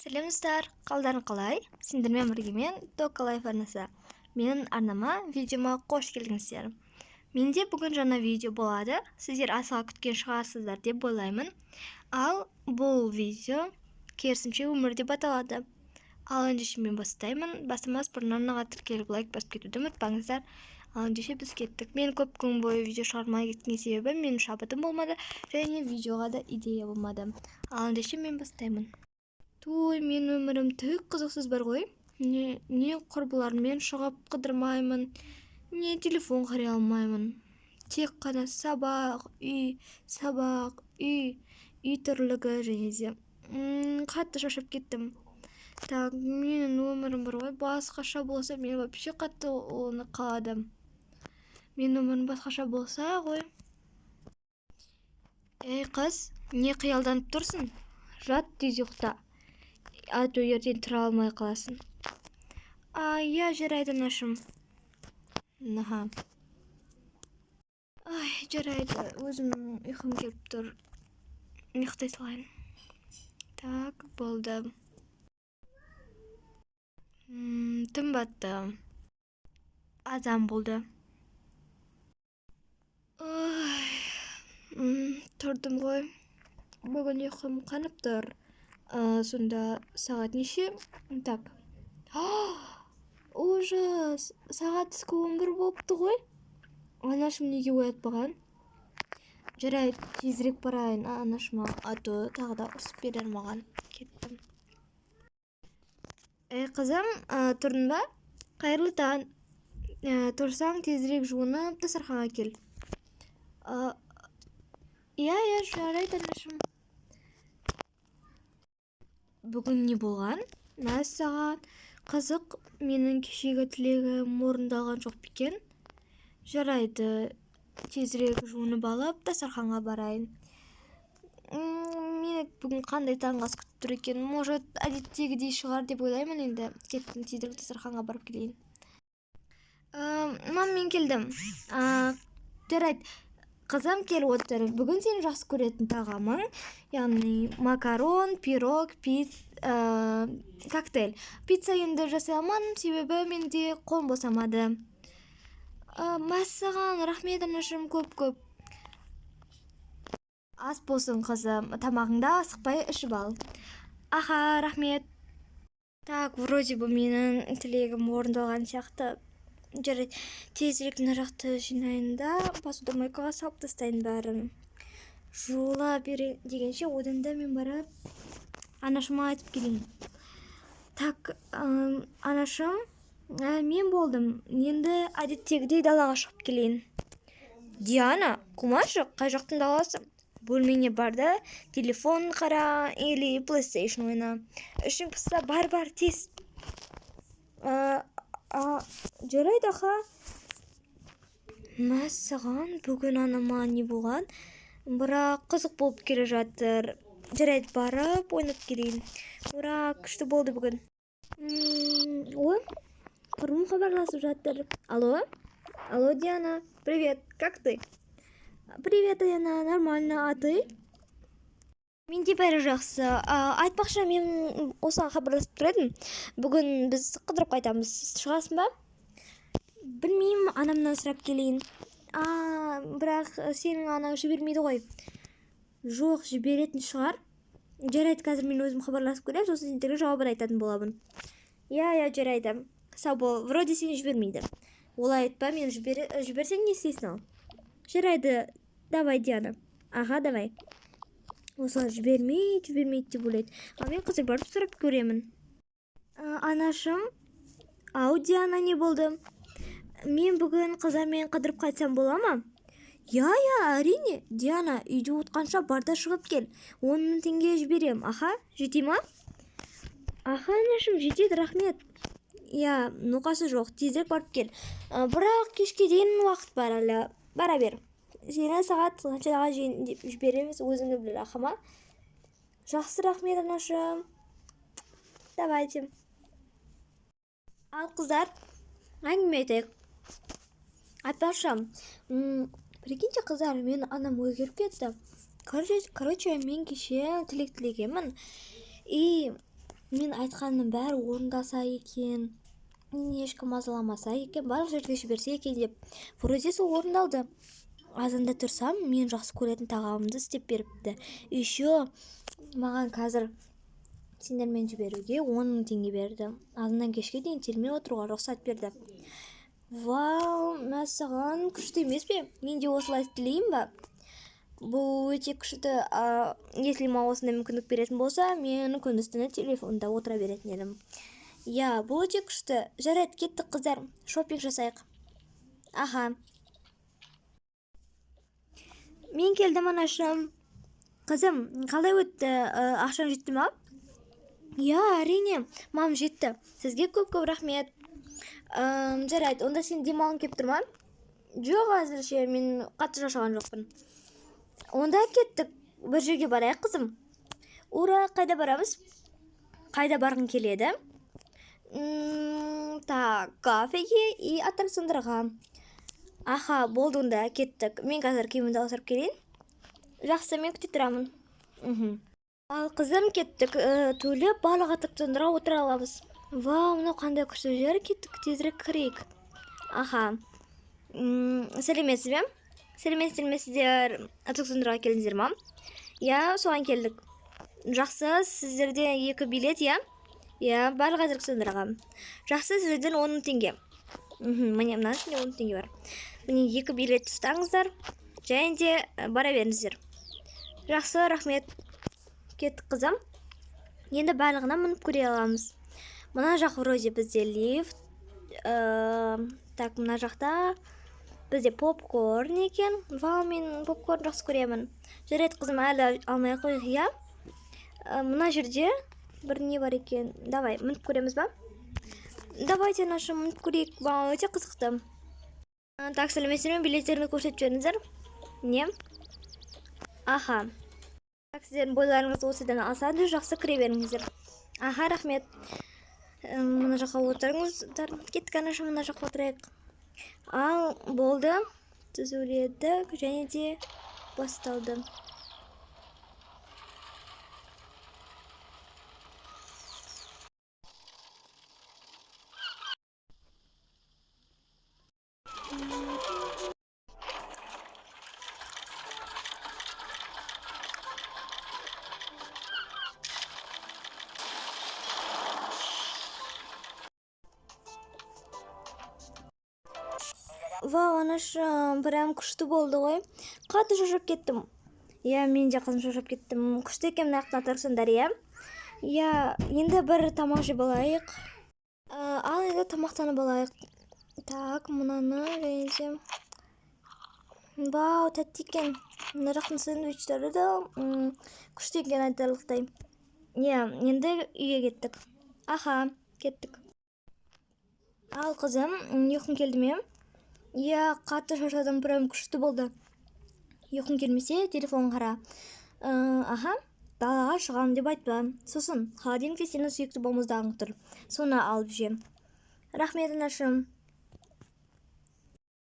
Сәлемдер, қалдарың қалай? Сендермен бірге мен Тока Лайф арнасы. Менің арнама видеома қош келдіңіздер. Менде бүгін жаңа видео болады. Сіздер асыға күткен шығарсыздар деп ойлаймын. Ал бұл видео керісінше өмір деп аталады. Ал ендеше мен бастаймын. Бастамас бұрын арнаға тіркеліп лайк басып кетуді ұмытпаңыздар. Ал ендеше біз кеттік. Мен көп күн бойы видео шығармай кеткен себебі менің шабытым болмады және видеоға да идея болмады. Ал ендеше мен бастаймын. Той, мен өмірім түк қызықсыз бар ғой. Не құрбыларыммен шығып қыдырмаймын, не телефон қарай алмаймын. Тек қана сабақ, үй тірлігі және де. Қатты шаршап кеттім. Так, менің өмірім бар ғой, басқаша болса, мен вообще қатты оны қаладым. Менің өмірім басқаша болса ғой. Ей қыз, не қиялданып тұрсың? Жат, тез ұйықта. Аты ертең тұра алмай қаласың. Я жарайды нашым. Наха. Жарайды, өзім ұйқым келіп тұр. Ұйықтай салайын. Так, болды. Түн батты. Азан болды. Тұрдым ғой. Бүгін ұйқым қанып тұр. Сонда сағат неше? Так. Ужас! Сағат түскі 11 болыпты ғой. Анашым неге оятпаған? Жарайды, тезірек барайын. Анашыма аты тағы да ұрсып берер маған. Кеттім. Ей қызым, тұрдың ба? Қайырлы таң. Тұрсаң тезірек жуынып дастарханға кел. Жарайды анашым. Бүгін не болған? Мәссаған, қызық, менің кешегі тілегім орындалған жоқ екен. Жарайды, тезірек жуынып алып дастарханға барайын. Мені бүгін қандай таңғы ас күтіп тұр екен? Может, әдеттегідей шығар деп ойлаймын енді. Кеттім, тезірек дастарханға барып келейін. Мен келдім. Жарайды. Қызым, кел отыр. Бүгін сені жақсы көретін тағамың, яғни макарон, пирог, коктейль. Пицца енді жасай алмадым, себебі менде қолым босамады. Мәссаған, рахмет анашым, көп. Ас болсын қызым, тамағыңда асықпай ішіп ал. Аха, рахмет. Так, вроде бы менің тілегім орындалған сияқты. Жарайды, тезірек мына жақты жинайын да, посуда майкаға салып тастайын бәрін. Жуыла бере дегенше, одан да мен барып анашыма айтып келейін. Так, анашым, мен болдым. Енді әдеттегідей далаға шығып келейін. Диана, қумашы, қай жақтың даласы? Бөлмеңе бар да, телефон қара или PlayStation ойна. Ішің пысса, бар, тез. Жарайды аха. Мәссаған, бүгін анама не болған? Бірақ қызық болып келе жатыр. Жарайды, барып ойнап келейін. Ура, күшті болды бүгін. Құрбым хабарласып жатыр. Алло, Диана, привет, как ты? Привет, Диана, нормально, а ты? Менде бәрі жақсы. Айтпақшы, мен осыған хабарласып тұр едім. Бүгін біз қыдырып қайтамыз. Шығасың ба? Білмеймін, анамнан сұрап келейін. Бірақ сенің анаң жібермейді ғой. Жоқ, жіберетін шығар. Жарайды, қазір мен өзім хабарласып көрем, сосын сендерге жауабын айтатын боламын. Жарайды. Сау бол, вроде сені жібермейді. Олай айтпа, мен жіберсең не істейсің ал? Жарайды, давай, Диана. Аға, давай. Осылар жібермейді деп ойлайды. Мен қазір барып сұрап көремін. Анашым, Диана, не болды? Мен бүгін қыздармен қыдырып қайтсам бола ма? Әрине. Диана, үйде отқанша барда шығып кел. 10 мың теңге жіберем. Аха, жете ма? Аха, анашым, жетеді, рахмет. Нұқасы жоқ, тезірек барып кел. Бірақ кешке дейін уақыт бар әлі. Бара бер. Сені сағат қаншаға жібереміз, өзіңді білер, ақыма. Жақсы, рахмет анашым. Давайте. Ал қыздар, әңгіме айтайық. Айтпақшы, прикиньте, қыздар, мен анам өзгеріп кетті. Короче, мен кеше тілек тілегенмін. И мен айтқанның бәрі орындалса екен, ешкім мазаламаса екен, барлық жерге жіберсе екен деп. Вроде сол орындалды. Азанда тұрсам, мен жақсы көретін тағамымды істеп беріпті. Еще маған қазір сендермен жіберуге 10 000 теңге берді. Азаннан кешке дейін телмен отыруға рұқсат берді. Вау, мәссаған, күшті емес пе? Мен де осылай істелейін ба? Бұл өте күшті. Если маған осындай мүмкіндік беретін болса, мен күндіз-түні телефонда отыра беретін едім. Я, бұл өте күшті. Жарайды, кеттік қыздар, шопинг жасайық. Аха. Мен келдім, анашым. Қызым, қалай өтті? Ақшаң жетті ма? Я, әрине, мам жетті. Сізге көп-көп рахмет. Жарайды, онда сен демалғың келіп тұр ма? Жоқ, әзірше мен қатты шаршаған жоқпын. Онда кеттік, бір жерге барайық, қызым. Ура, қайда барамыз? Қайда барғың келеді? Кафеге и аттракциондарға. Аха, болды, онда кеттік. Мен қазір киімімді ауыстырып келейін. Жақсы, мен күте тұрамын. Ал қызым, кеттік. Төлеп барлық аттракциондарға отыра аламыз. Вау, мынау қандай күшті жер, кеттік, тезірек кірейік. Аха. Сәлеметсіз бе? Сәлеметсіздер, аттракциондарға келдіңіздер ма? Я, соған келдік. Жақсы, сіздерде 2 билет, я? Я, барлық аттракциондарға. Жақсы, сіздерден 10 000 теңге. Міне, мына ішінде 10 000 теңге бар. Міне 2 билет ұстаңыздар, және де бара беріңіздер. Жақсы, рахмет. Кеттік, қызым. Енді барлығына мініп көре аламыз. Мына жақ вроде бізде лифт. Так, мына жақта бізде попкорн екен. Вау, мен попкорн жақсы көремін. Жарайды, қызым, әлі алмай қойық, я? Мына жерде бір не бар екен. Давай, мініп көреміз ба? Давайте, нашым, мініп көрейік. Вау, өте қызықты. Так, сәлеметсіздер ме? Билеттеріңді көрсетіп жіберіңіздер. Не? Аха. Так, сіздердің бойларыңыз осыдан асады, жақсы кіре беріңіздер. Аха, рахмет. Мына жаққа отырыңыздар. Кеттік, анашым, мына жаққа отырайық. Ал, болды. Түзуледік, және де басталды. Вау, анашым, прям күшті болды ғой. Қатты шаршап кеттім. Я, мен де қызым шаршап кеттім. Күшті екен мына аттракциондар, я? Я, енді бір тамақ жеп алайық. Ал енді тамақтанып алайық. Так, мынаны және де. Вау, тәтті екен. Мына жақтың сэндвичтері де күшті екен айтарлықтай. Я, енді үйге кеттік. Аха, кеттік. Ал қызым, ұйқың келді ме? Я, қатты шаршадым, прям күшті болды. Ұйқың келмесе, телефон қара. Аха, далаға шығам деп айтпа. Сосын, холодильникте сенің сүйікті балмұздағың тұр. Соны алып жем. Рахмет, анашым.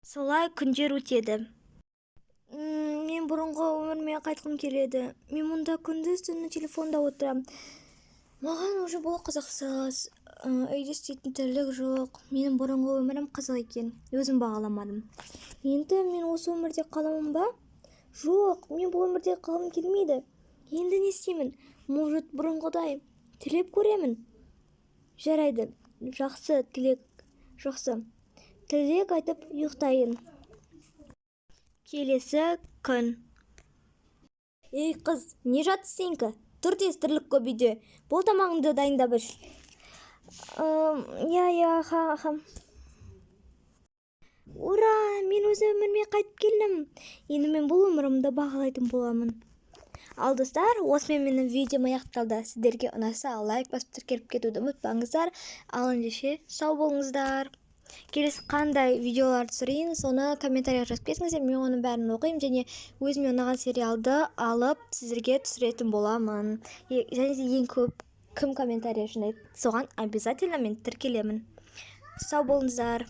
Солай күндер өтеді. Мен бұрынғы өміріме қайтқым келеді. Мен мұнда күндіз-түні телефонда отырам. Маған уже бұл қызықсыз. Үйде істейтін тірлік жоқ. Менің бұрынғы өмірім қызық екен. Өзім бағаламадым. Енді мен осы өмірде қаламын ба? Жоқ, мен бұл өмірде қалғым келмейді. Енді не істеймін? Может, бұрынғыдай тілеп көремін. Жарайды. Жақсы, тілек. Жақсы. Тілек айтып ұйықтайын. Келесі күн. Ей қыз, не жатсың? Тұр тез, тірлік көп үйде. Бұл тамағыңды дайындап іш. Я, ха. Ура, мен өз өміріме қайтып келдім. Енді мен бұл өмірімді бағалайтын боламын. Ал достар, осымен менің видеом аяқталды. Сіздерге ұнаса, лайк басып тіркеліп кетуді ұмытпаңыздар. Ал ендеше сау болыңыздар. Келесі қандай видеолар түсірейін, соны комментария жазып кетіңіздер. Мен оның бәрін оқимын және өзіме ұнаған сериалды алып сіздерге түсіретін боламын. Және де ең көп кім комментария жинайды, соған обязательно мен тіркелемін. Сау болыңыздар.